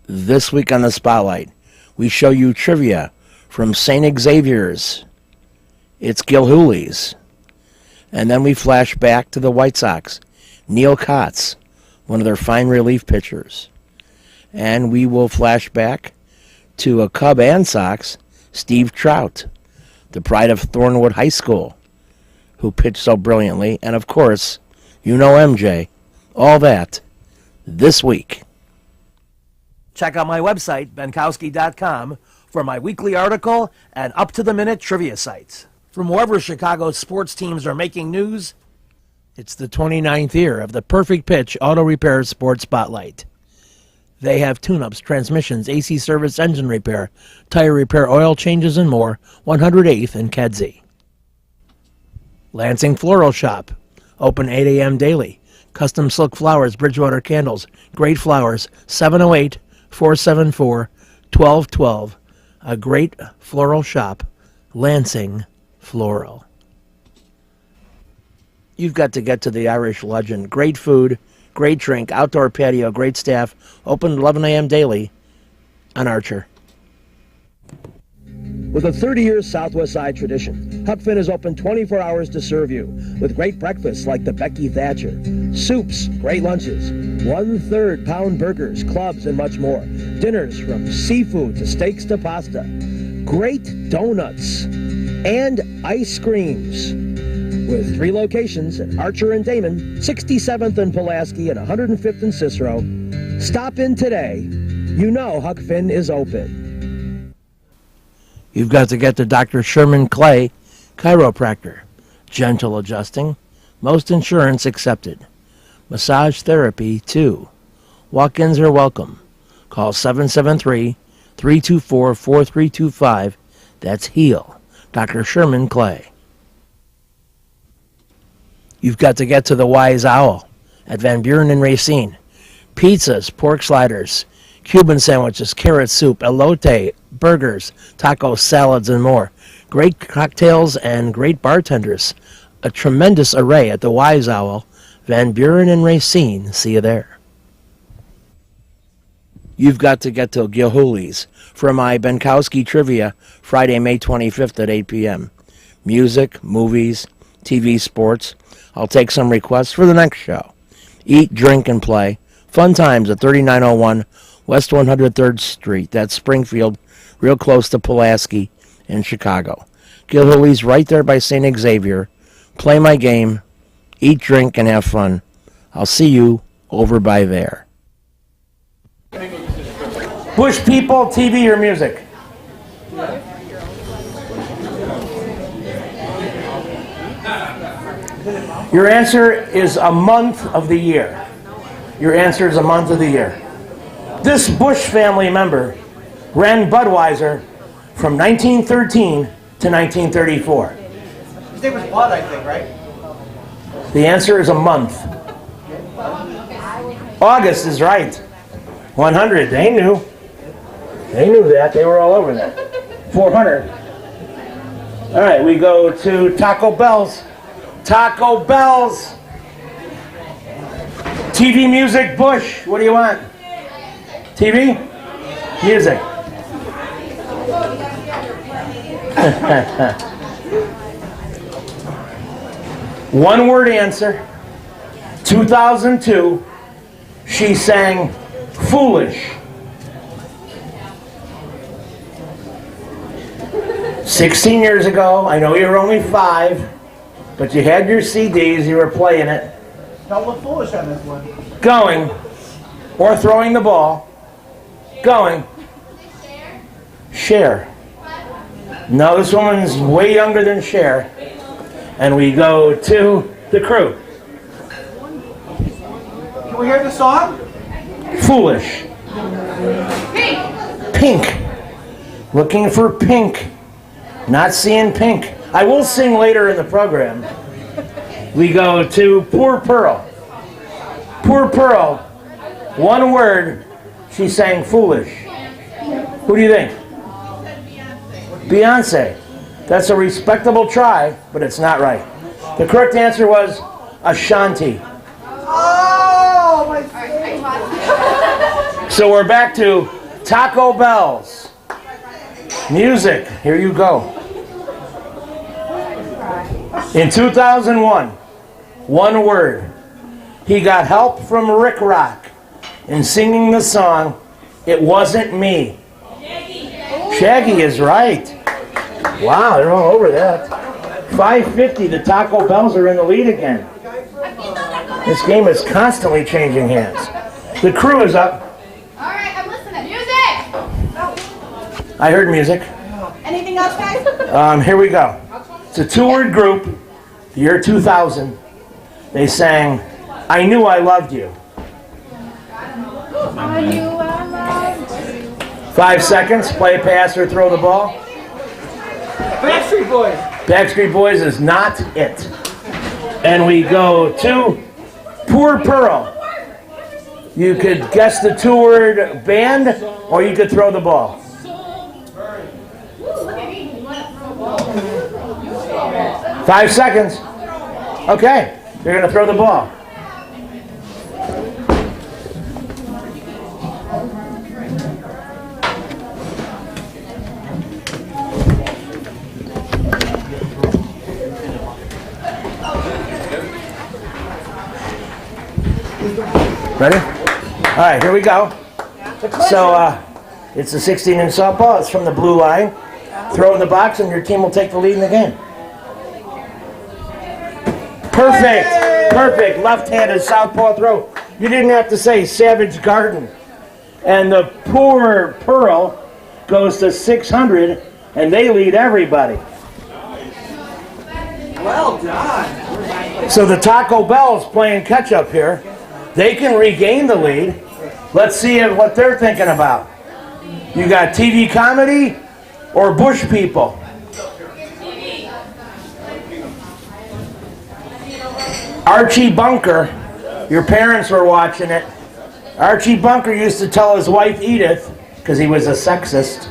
This week on the Spotlight, we show you trivia from St. Xavier's. It's Gilhooly's. And then we flash back to the White Sox. Neil Kotz, one of their fine relief pitchers. And we will flash back to a Cub and Sox, Steve Trout, the pride of Thornwood High School, who pitched so brilliantly. And of course, you know MJ. All that this week. Check out my website, benkowski.com, for my weekly article and up-to-the-minute trivia sites. From wherever Chicago's sports teams are making news, it's the 29th year of the Perfect Pitch Auto Repair Sports Spotlight. They have tune-ups, transmissions, AC service, engine repair, tire repair, oil changes, and more. 108th and Kedzie. Lansing Floral Shop, open 8 a.m. daily. Custom silk flowers, Bridgewater candles, great flowers, 708-474-1212. A great floral shop, Lansing Floral. You've got to get to the Irish Legend. Great food, great drink, outdoor patio, great staff. Open 11 a.m. daily on Archer. With a 30-year Southwest Side tradition, Huck Finn is open 24 hours to serve you with great breakfasts like the Becky Thatcher, soups, great lunches, 1/3 pound burgers, clubs, and much more. Dinners from seafood to steaks to pasta, great donuts, and ice creams. With 3 locations at Archer and Damon, 67th and Pulaski, and 105th and Cicero. Stop in today. You know Huck Finn is open. You've got to get to Dr. Sherman Clay, chiropractor. Gentle adjusting. Most insurance accepted. Massage therapy, too. Walk-ins are welcome. Call 773-324-4325. That's HEAL. Dr. Sherman Clay. You've got to get to the Wise Owl at Van Buren and Racine. Pizzas, pork sliders, Cuban sandwiches, carrot soup, elote, burgers, tacos, salads, and more. Great cocktails and great bartenders. A tremendous array at the Wise Owl, Van Buren and Racine. See you there. You've got to get to Gilhooly's for my Benkowski Trivia, Friday, May 25th at 8 p.m. Music, movies, TV, sports. I'll take some requests for the next show. Eat, drink, and play. Fun times at 3901 West 103rd Street. That's Springfield, real close to Pulaski in Chicago. Gilhooly's right there by St. Xavier. Play my game, eat, drink, and have fun. I'll see you over by there. Bush people, TV, or music? Your answer is a month of the year. Your answer is a month of the year. This Bush family member ran Budweiser from 1913 to 1934. His name was Bud, I think, right? The answer is a month. August is right. 100. They knew. They knew that. They were all over that. 400. All right, we go to Taco Bell's. Taco Bell's. TV, music, Bush. What do you want? TV? Music. One word answer. 2002, she sang Foolish. 16 years ago, I know you were only 5, but you had your CDs, you were playing it. Don't look foolish on this one. Going, or throwing the ball. Going. Cher. No, this woman's way younger than Cher. And we go to the crew. Can we hear the song? Foolish. Pink. Pink. Looking for Pink. Not seeing Pink. I will sing later in the program. We go to Poor Pearl. Poor Pearl. One word. She sang Foolish. Who do you think? Beyonce. That's a respectable try, but it's not right. The correct answer was Ashanti. Oh, my So we're back to Taco Bell's music. Here you go. In 2001, one word. He got help from Rick Rock in singing the song, It Wasn't Me. Shaggy is right. Wow, they're all over that. 5:50, the Taco Bells are in the lead again. This game is constantly changing hands. The crew is up. All right, I'm listening. Music! I heard music. Anything else, guys? Here we go. It's a two-word group, the year 2000. They sang, I Knew I Loved You. I knew I loved you. 5 seconds, play, pass, or throw the ball. Backstreet Boys. Backstreet Boys is not it. And we go to Poor Pearl. You could guess the two-word band, or you could throw the ball. 5 seconds. Okay, you're going to throw the ball. Ready? All right, here we go. So it's a 16-inch softball. It's from the blue line. Throw in the box, and your team will take the lead in the game. Perfect. Perfect. Left-handed southpaw throw. You didn't have to say Savage Garden. And the Poor Pearl goes to 600, and they lead everybody. Well done. So the Taco Bell's playing catch-up here. They can regain the lead. Let's see what they're thinking about. You got TV comedy or Bush people? Archie Bunker, your parents were watching it. Archie Bunker used to tell his wife Edith, because he was a sexist,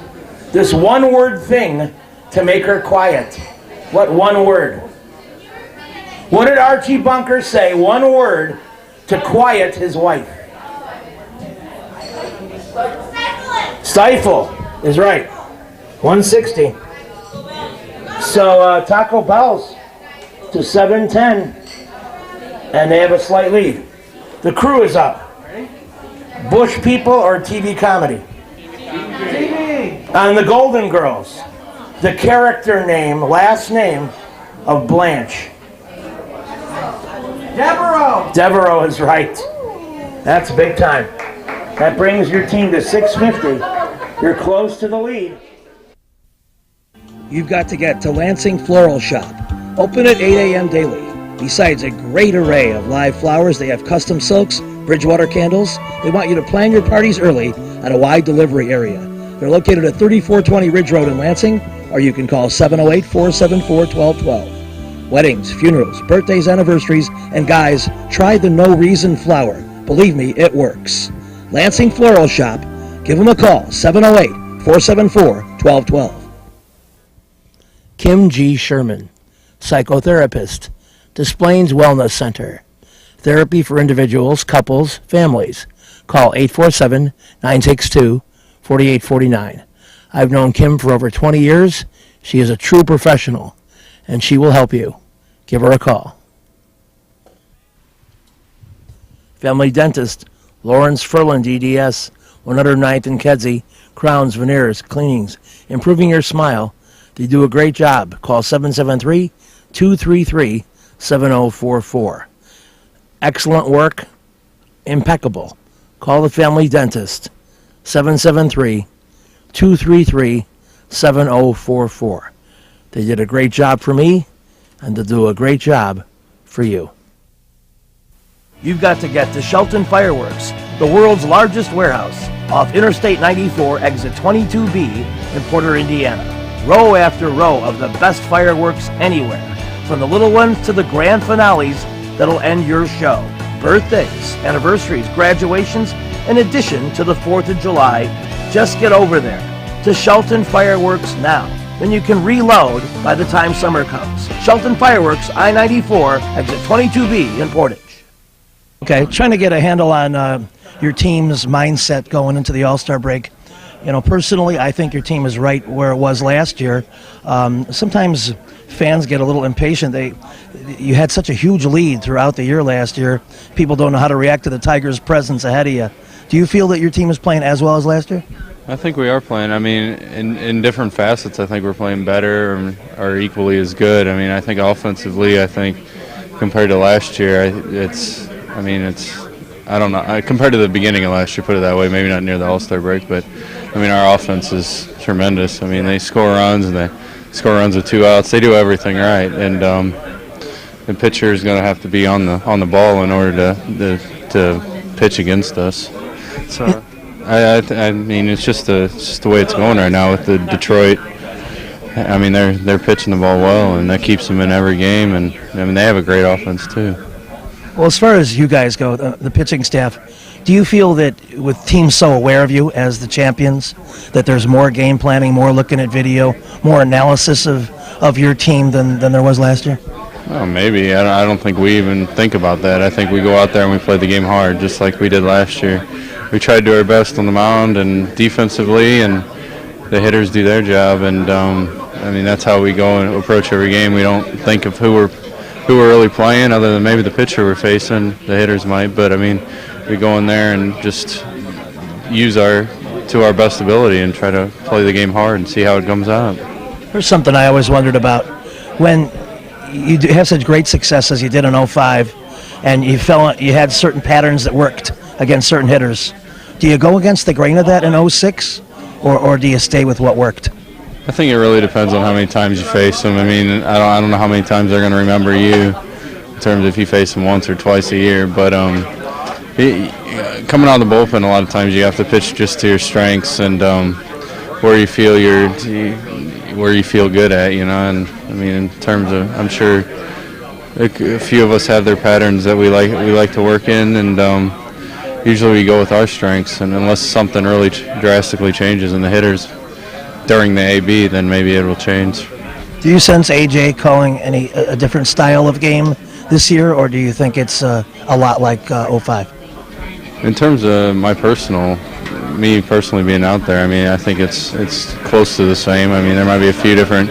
this one-word thing to make her quiet. What one word? What did Archie Bunker say, one word, to quiet his wife? Stifle is right. 160. So Taco Bell's to 710, and they have a slight lead. The crew is up. Bush people or TV comedy? TV. On the Golden Girls, the character name, last name of Blanche. Devereaux. Devereaux is right. That's big time. That brings your team to 650. You're close to the lead. You've got to get to Lansing Floral Shop. Open at 8 a.m. daily. Besides a great array of live flowers, they have custom silks, Bridgewater candles. They want you to plan your parties early at a wide delivery area. They're located at 3420 Ridge Road in Lansing, or you can call 708-474-1212. Weddings, funerals, birthdays, anniversaries, and guys, try the No Reason flower. Believe me, it works. Lansing Floral Shop. Give them a call, 708-474-1212. Kim G. Sherman, psychotherapist, Des Plaines Wellness Center. Therapy for individuals, couples, families. Call 847-962-4849. I've known Kim for over 20 years. She is a true professional, and she will help you. Give her a call. Family Dentist, Lawrence Furland, EDS, 109th and Kedzie, crowns, veneers, cleanings, improving your smile. They do a great job. Call 773-233-7044. Excellent work, impeccable. Call the Family Dentist, 773-233-7044. They did a great job for me, and they'll do a great job for you. You've got to get to Shelton Fireworks, the world's largest warehouse, off Interstate 94, exit 22B in Porter, Indiana. Row after row of the best fireworks anywhere, from the little ones to the grand finales that'll end your show. Birthdays, anniversaries, graduations, in addition to the 4th of July. Just get over there to Shelton Fireworks now. Then you can reload by the time summer comes. Shelton Fireworks, I-94, exit 22B in Portage. Okay, trying to get a handle on your team's mindset going into the All-Star break. Personally, I think your team is right where it was last year. Sometimes fans get a little impatient. You had such a huge lead throughout the year last year. People don't know how to react to the Tigers' presence ahead of you. Do you feel that your team is playing as well as last year? I think we are playing. I mean, in different facets, I think we're playing better or equally as good. I mean, I think offensively, compared to last year, I don't know. Compared to the beginning of last year, put it that way, maybe not near the All-Star break, but, I mean, our offense is tremendous. I mean, they score runs, and they score runs with 2 outs. They do everything right, and the pitcher is going to have to be on the ball in order to pitch against us. So I mean, it's just the way it's going right now with the Detroit. I mean, they're pitching the ball well, and that keeps them in every game, and I mean, they have a great offense too. Well, as far as you guys go, the pitching staff, do you feel that with teams so aware of you as the champions, that there's more game planning, more looking at video, more analysis of your team than there was last year? Well, maybe. I don't think we even think about that. I think we go out there and we play the game hard, just like we did last year. We try to do our best on the mound and defensively, and the hitters do their job. And I mean, that's how we go and approach every game. We don't think of who we're really playing, other than maybe the pitcher we're facing. The hitters might, but I mean, we go in there and just use to our best ability and try to play the game hard and see how it comes out. There's something I always wondered about. When you have such great success as you did in 05, and you had certain patterns that worked against certain hitters, do you go against the grain of that in 06, or do you stay with what worked? I think it really depends on how many times you face them. I mean, I don't know how many times they're going to remember you in terms of if you face them once or twice a year. But coming out of the bullpen, a lot of times you have to pitch just to your strengths and where you feel good at, And I mean, in terms of, I'm sure a few of us have their patterns that we like to work in, and usually we go with our strengths. And unless something really drastically changes in the hitters during the AB, then maybe it will change. Do you sense AJ calling a different style of game this year, or do you think it's a lot like 05? In terms of me personally being out there, I mean, I think it's close to the same. I mean, there might be a few different.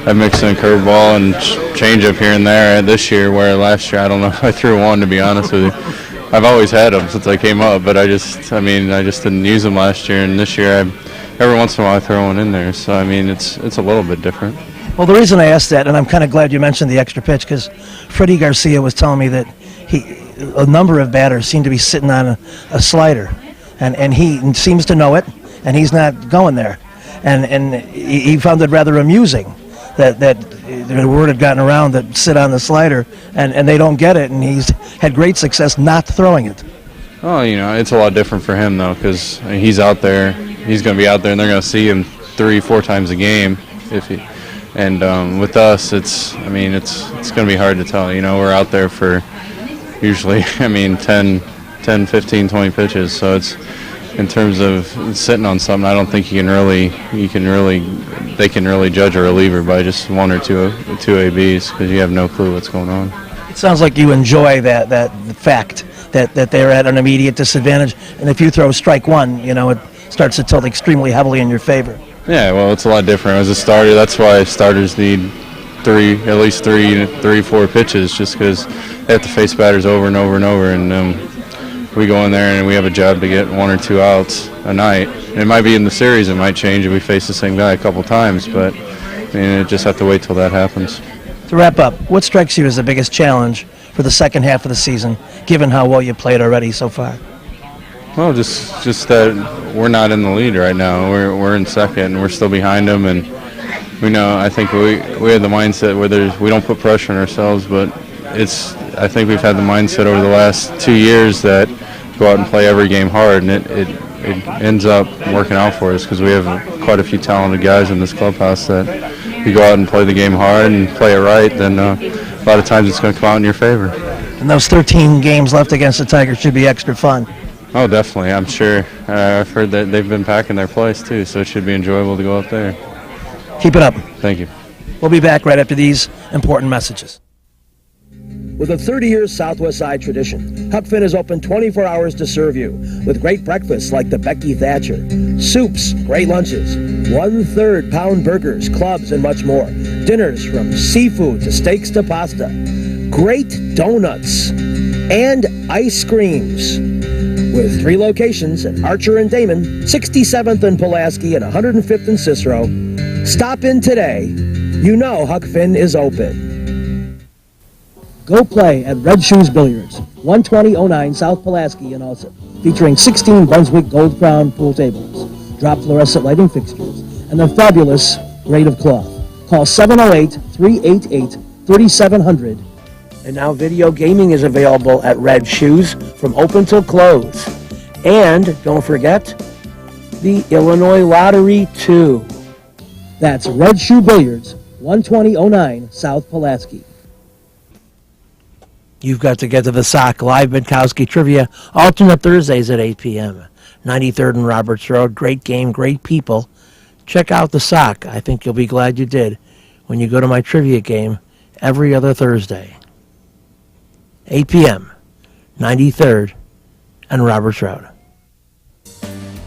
I mix in curveball and change up here and there this year, where last year I don't know if I threw one, to be honest with you. I've always had them since I came up, but I just didn't use them last year, and this year every once in a while I throw one in there. So I mean, it's a little bit different. Well, the reason I asked that, and I'm kind of glad you mentioned the extra pitch, because Freddie Garcia was telling me that a number of batters seem to be sitting on a slider, and he seems to know it, and he's not going there, and he found it rather amusing that the word had gotten around that sit on the slider, and they don't get it, and he's had great success not throwing it. Oh, it's a lot different for him though, because he's out there. He's going to be out there, and they're going to see him 3-4 times a game. And with us, it's going to be hard to tell. We're out there for usually, 10, 15, 20 pitches. So it's, in terms of sitting on something, I don't think they can really judge a reliever by just 1 or 2 ABs, because you have no clue what's going on. It sounds like you enjoy that fact that they're at an immediate disadvantage, and if you throw strike one, it starts to tilt extremely heavily in your favor. Yeah, well, it's a lot different. As a starter, that's why starters need at least three, 4 pitches, just because they have to face batters over and over and over. And we go in there and we have a job to get 1 or 2 outs a night. It might be in the series, it might change if we face the same guy a couple times, but you just have to wait till that happens. To wrap up, what strikes you as the biggest challenge for the second half of the season, given how well you played already so far? Well, just that we're not in the lead right now. We're in second, and we're still behind them. And I think we have the mindset where we don't put pressure on ourselves, but I think we've had the mindset over the last 2 years that go out and play every game hard, and it ends up working out for us, because we have quite a few talented guys in this clubhouse that if you go out and play the game hard and play it right, then a lot of times it's going to come out in your favor. And those 13 games left against the Tigers should be extra fun. Oh, definitely. I'm sure. I've heard that they've been packing their place, too, so it should be enjoyable to go up there. Keep it up. Thank you. We'll be back right after these important messages. With a 30-year Southwest Side tradition, Huck Finn is open 24 hours to serve you with great breakfasts like the Becky Thatcher, soups, great lunches, 1/3 pound burgers, clubs, and much more. Dinners from seafood to steaks to pasta, great donuts, and ice creams. With 3 locations at Archer and Damon, 67th and Pulaski, and 105th and Cicero. Stop in today. You know Huck Finn is open. Go play at Red Shoes Billiards, 12009 South Pulaski in Alsip, featuring 16 Brunswick Gold Crown pool tables, drop fluorescent lighting fixtures, and a fabulous grade of cloth. Call 708-388-3700. And now video gaming is available at Red Shoes from open till close. And don't forget, the Illinois Lottery too. That's Red Shoe Billiards, 12009 South Pulaski. You've got to get to the Sock Live Minkowski Trivia, alternate Thursdays at 8 p.m. 93rd and Roberts Road. Great game, great people. Check out the Sock. I think you'll be glad you did when you go to my trivia game every other Thursday. 8 p.m., 93rd and Roberts Road.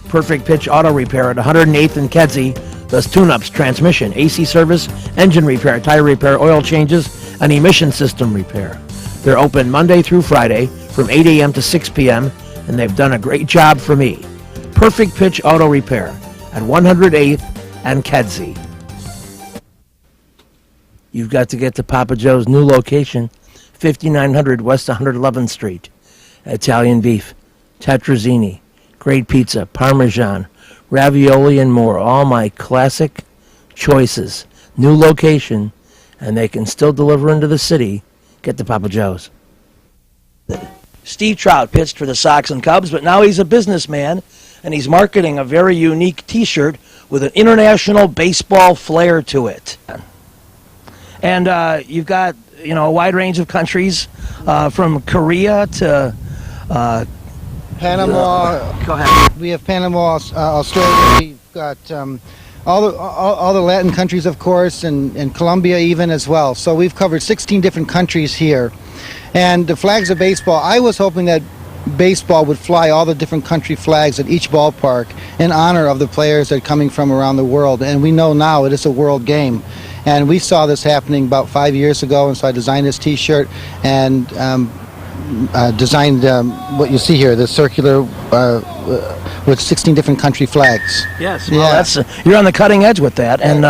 Perfect Pitch Auto Repair at 108th and Kedzie does tune-ups, transmission, AC service, engine repair, tire repair, oil changes, and emission system repair. They're open Monday through Friday from 8 a.m. to 6 p.m., and they've done a great job for me. Perfect Pitch Auto Repair at 108th and Kedzie. You've got to get to Papa Joe's new location, 5900 West 111th Street. Italian beef, tetrazzini, great pizza, Parmesan, ravioli, and more. All my classic choices. New location, and they can still deliver into the city. Get to Papa Joe's. Steve Trout pitched for the Sox and Cubs, but now he's a businessman, and he's marketing a very unique T-shirt with an international baseball flair to it. And you've got, a wide range of countries, from Korea to Panama. Go ahead. We have Panama, Australia. We've got all the Latin countries, of course, and Colombia even as well. So we've covered 16 different countries here. And the flags of baseball, I was hoping that baseball would fly all the different country flags at each ballpark in honor of the players that are coming from around the world. And we know now it is a world game. And we saw this happening about 5 years ago, and so I designed this T-shirt and designed what you see here, the circular with 16 different country flags. Yes, well, that's you're on the cutting edge with that, and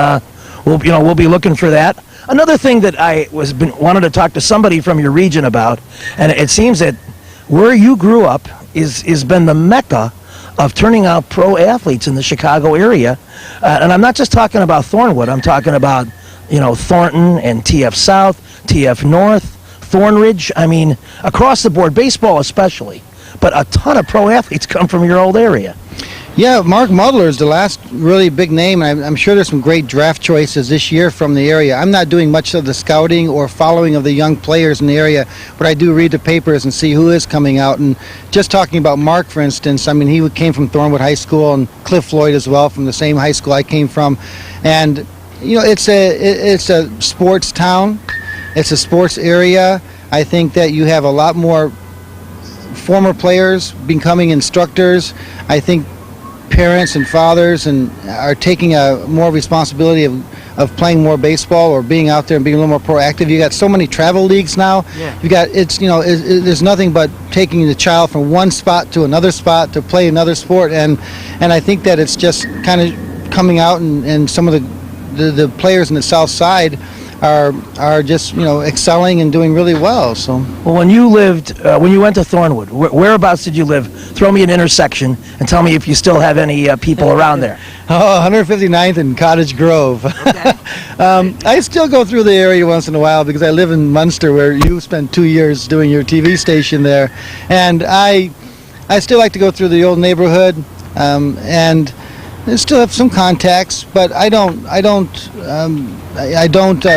we'll be looking for that. Another thing that I wanted to talk to somebody from your region about, and it seems that where you grew up is been the mecca of turning out pro athletes in the Chicago area, and I'm not just talking about Thornwood. I'm talking about Thornton and TF South, TF North, Thornridge. I mean, across the board, baseball especially, but a ton of pro athletes come from your old area. Yeah, Mark Muddler is the last really big name, and I'm sure there's some great draft choices this year from the area. I'm not doing much of the scouting or following of the young players in the area, but I do read the papers and see who is coming out. And just talking about Mark, for instance, I mean, he came from Thornwood High School, and Cliff Floyd as well, from the same high school I came from. And it's a sports town. It's a sports area. I think that you have a lot more former players becoming instructors. I think parents and fathers are taking more responsibility of playing more baseball or being out there and being a little more proactive. You got so many travel leagues now. Yeah. You got there's nothing but taking the child from one spot to another spot to play another sport, and I think that it's just kind of coming out, and some of the players in the South Side are just excelling and doing really well. So when you went to Thornwood, whereabouts did you live? Throw me an intersection and tell me if you still have any people around there. 159th and Cottage Grove. Okay. I still go through the area once in a while because I live in Munster, where you spent 2 years doing your TV station there, and I still like to go through the old neighborhood, and I still have some contacts, but I don't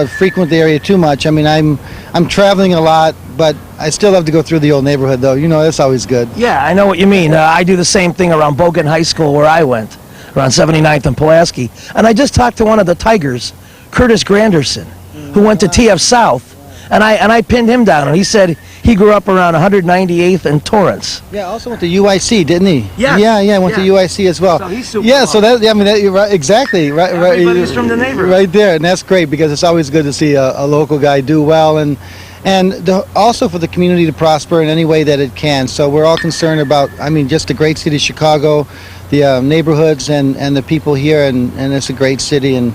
frequent the area too much. I mean, I'm traveling a lot, but I still have to go through the old neighborhood, though. That's always good. Yeah, I know what you mean. I do the same thing around Bogan High School, where I went, around 79th and Pulaski. And I just talked to one of the Tigers, Curtis Granderson, who went to TF South, And I pinned him down, and he said he grew up around 198th and Torrance. Yeah, also went to UIC, didn't he? Yeah. Yeah, went to UIC as well. So he's super Yeah, so close. that, I mean, that, you're right, exactly. Right, Everybody's from the neighborhood. Right there, and that's great because it's always good to see a local guy do well and also for the community to prosper in any way that it can. So we're all concerned about, I mean, just the great city of Chicago, the neighborhoods and the people here, and it's a great city. And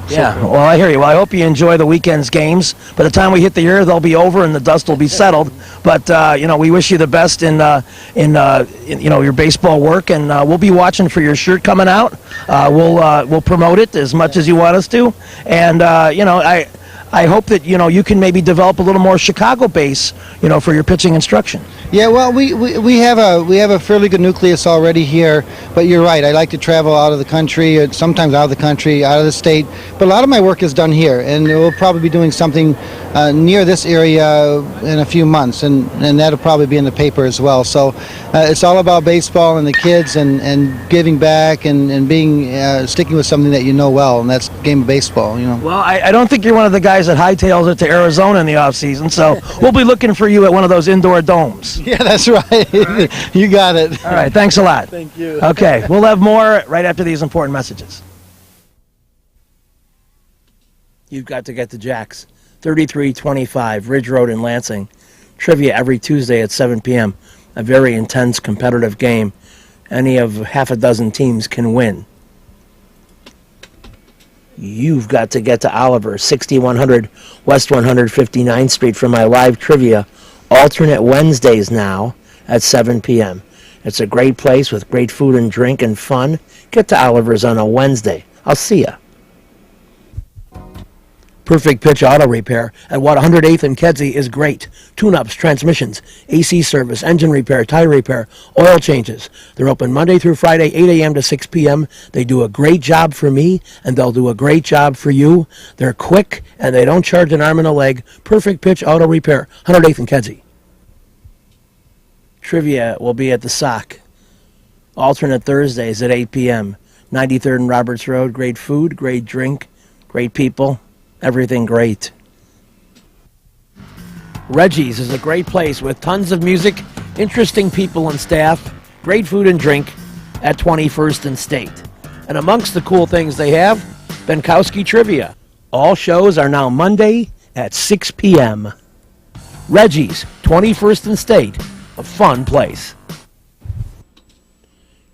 Yeah, well, I hear you. Well, I hope you enjoy the weekend's games. By the time we hit the year, they'll be over and the dust will be settled. But we wish you the best in your baseball work, and we'll be watching for your shirt coming out. We'll promote it as much as you want us to, and I hope that you can maybe develop a little more Chicago base, for your pitching instruction. yeah, well, we have a fairly good nucleus already here, but you're right. I like to travel out of the country, sometimes out of the country, out of the state. But a lot of my work is done here, and we'll probably be doing something near this area in a few months, and that'll probably be in the paper as well. So it's all about baseball and the kids and giving back and being sticking with something that you know well, and that's the game of baseball. Well, I don't think you're one of the guys that hightails it to Arizona in the off season, so we'll be looking for you at one of those indoor domes. Yeah, that's right. You got it. All right, thanks a lot. Thank you. Okay, we'll have more right after these important messages. You've got to get to Jack's, 3325 Ridge Road in Lansing. Trivia every Tuesday at 7 p.m. A very intense competitive game. Any of half a dozen teams can win. You've got to get to Oliver, 6100 West 159th Street for my live trivia. Alternate Wednesdays now at 7 p.m. It's a great place with great food and drink and fun. Get to Oliver's on a Wednesday. I'll see ya. Perfect Pitch Auto Repair at 108th and Kedzie is great. Tune-ups, transmissions, AC service, engine repair, tire repair, oil changes. They're open Monday through Friday, 8 a.m. to 6 p.m. They do a great job for me, and they'll do a great job for you. They're quick, and they don't charge an arm and a leg. Perfect Pitch Auto Repair, 108th and Kedzie. Trivia will be at the Sock. Alternate Thursdays at 8 p.m. 93rd and Roberts Road. Great food, great drink, great people. Everything great. Reggie's is a great place with tons of music, interesting people and staff, great food and drink at 21st and State. And amongst the cool things they have, Benkowski Trivia. All shows are now Monday at 6 p.m. Reggie's, 21st and State, a fun place.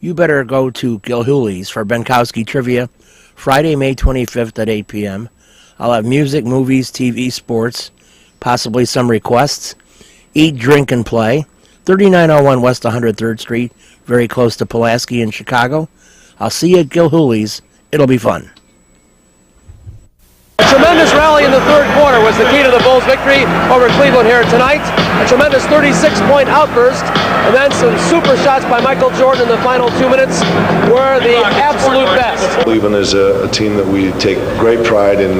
You better go to Gilhooly's for Benkowski Trivia, Friday, May 25th at 8 p.m. I'll have music, movies, TV, sports, possibly some requests. Eat, drink, and play. 3901 West 103rd Street, very close to Pulaski in Chicago. I'll see you at Gilhooly's. It'll be fun. A tremendous rally in the third quarter was the key to the Bulls' victory over Cleveland here tonight. A tremendous 36-point outburst, and then some super shots by Michael Jordan in the final 2 minutes were the absolute best. Cleveland is a team that we take great pride in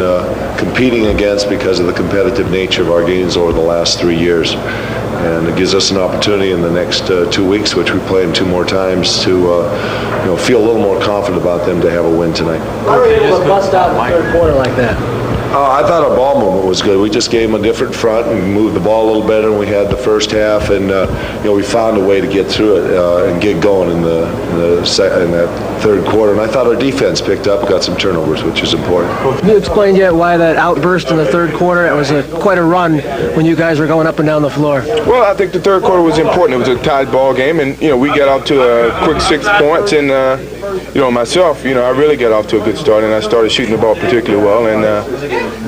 competing against because of the competitive nature of our games over the last 3 years. And it gives us an opportunity in the next 2 weeks, which we play them 2 more times, to feel a little more confident about them to have a win tonight. How were you able to bust out in the third quarter like that? I thought our ball movement was good. We just gave them a different front and moved the ball a little better than we had the first half, and we found a way to get through it and get going in that third quarter. And I thought our defense picked up, got some turnovers, which is important. Can you explain yet why that outburst in the third quarter? It was quite a run when you guys were going up and down the floor. Well, I think the third quarter was important. It was a tied ball game, and we got off to a quick 6 points. And myself, I really got off to a good start, and I started shooting the ball particularly well. And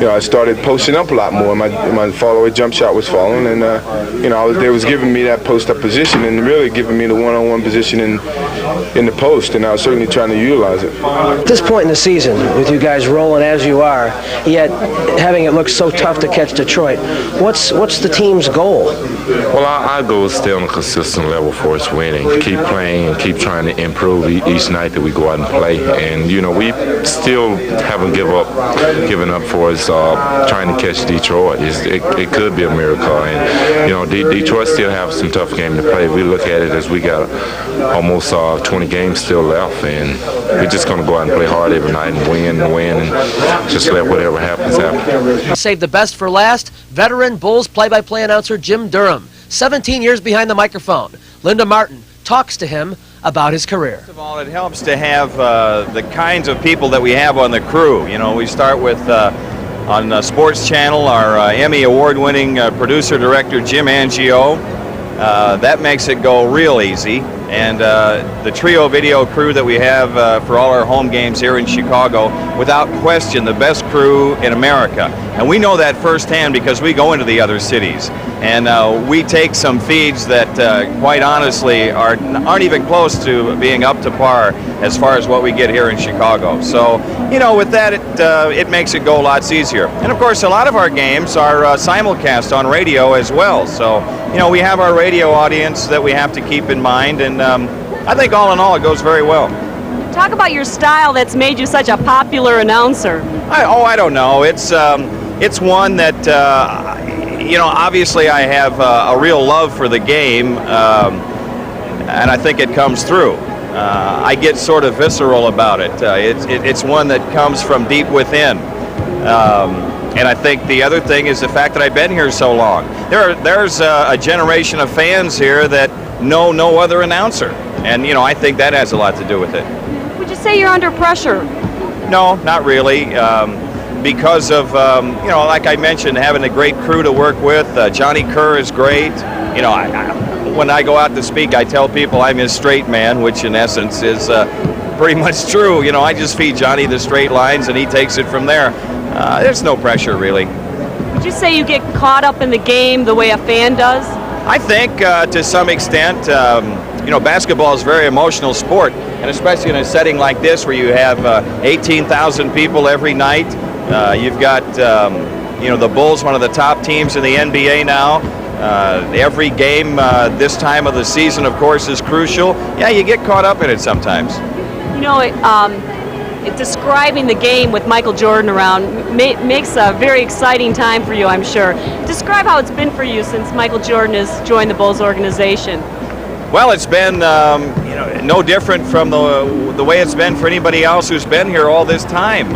I started posting up a lot more. My follow-away jump shot was falling, and they was giving me that post-up position and really giving me the one-on-one position in the post, and I was certainly trying to utilize it. At this point in the season, with you guys rolling as you are, yet having it look so tough to catch Detroit, what's the team's goal? Well, our goal is stay on a consistent level for us winning. Keep playing and keep trying to improve each night that we go out and play. And, you know, we still haven't given up for us trying to catch Detroit. It could be a miracle. And, you know, Detroit still have some tough game to play. We look at it as we got almost 20 games still left, and we're just going to go out and play hard every night and win and just let whatever happens happen. Save the best for last, veteran Bulls play-by-play announcer Jim Durham, 17 years behind the microphone. Linda Martin talks to him about his career. First of all, it helps to have the kinds of people that we have on the crew. You know, we start with on Sports Channel, our Emmy award-winning producer-director Jim Angio. That makes it go real easy. And the Trio video crew that we have for all our home games here in Chicago, without question, the best crew in America. And we know that firsthand because we go into the other cities. And we take some feeds that, quite honestly, aren't even close to being up to par as far as what we get here in Chicago. So, you know, with that, it makes it go lots easier. And, of course, a lot of our games are simulcast on radio as well. So, you know, we have our radio audience that we have to keep in mind. And I think all in all, it goes very well. Talk about your style that's made you such a popular announcer. I don't know. It's one that, you know, obviously I have a real love for the game, and I think it comes through. I get sort of visceral about it. It's one that comes from deep within. And I think the other thing is the fact that I've been here so long. There's a generation of fans here that know no other announcer. And, you know, I think that has a lot to do with it. Would you say you're under pressure? No, not really. Because of, you know, like I mentioned, having a great crew to work with. Johnny Kerr is great. You know, when I go out to speak, I tell people I'm his straight man, which in essence is pretty much true. You know, I just feed Johnny the straight lines and he takes it from there. There's no pressure, really. Would you say you get caught up in the game the way a fan does? I think to some extent, you know, basketball is a very emotional sport, and especially in a setting like this where you have 18,000 people every night. You've got, you know, the Bulls, one of the top teams in the NBA now. Every game this time of the season, of course, is crucial. Yeah, you get caught up in it sometimes. You know, describing the game with Michael Jordan around makes a very exciting time for you, I'm sure. Describe how it's been for you since Michael Jordan has joined the Bulls organization. Well, it's been, you know, no different from the way it's been for anybody else who's been here all this time.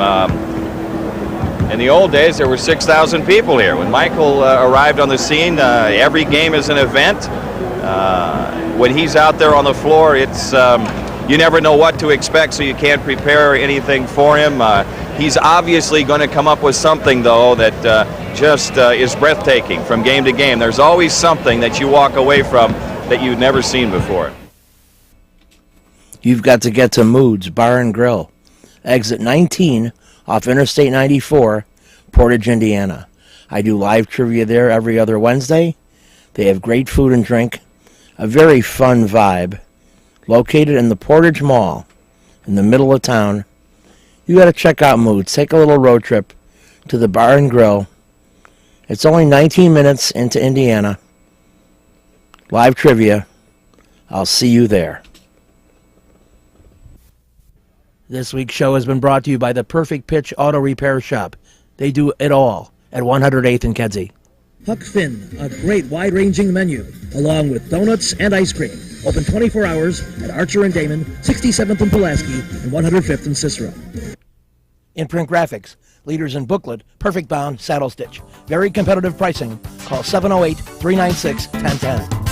In the old days, there were 6,000 people here. When Michael arrived on the scene, every game is an event. When he's out there on the floor, it's you never know what to expect, so you can't prepare anything for him. He's obviously going to come up with something, though, that just is breathtaking from game to game. There's always something that you walk away from that you've never seen before. You've got to get to Moods Bar and Grill, exit 19 off Interstate 94, Portage, Indiana. I do live trivia there every other Wednesday. They have great food and drink, a very fun vibe. Located in the Portage Mall, in the middle of town. You got to check out Moods. Take a little road trip to the Bar and Grill. It's only 19 minutes into Indiana. Live trivia. I'll see you there. This week's show has been brought to you by the Perfect Pitch Auto Repair Shop. They do it all at 108th and Kedzie. Huck Finn, a great wide-ranging menu, along with donuts and ice cream. Open 24 hours at Archer and Damon, 67th and Pulaski, and 105th and Cicero. In-print graphics, leaders in booklet, perfect bound, saddle stitch. Very competitive pricing. Call 708-396-1010.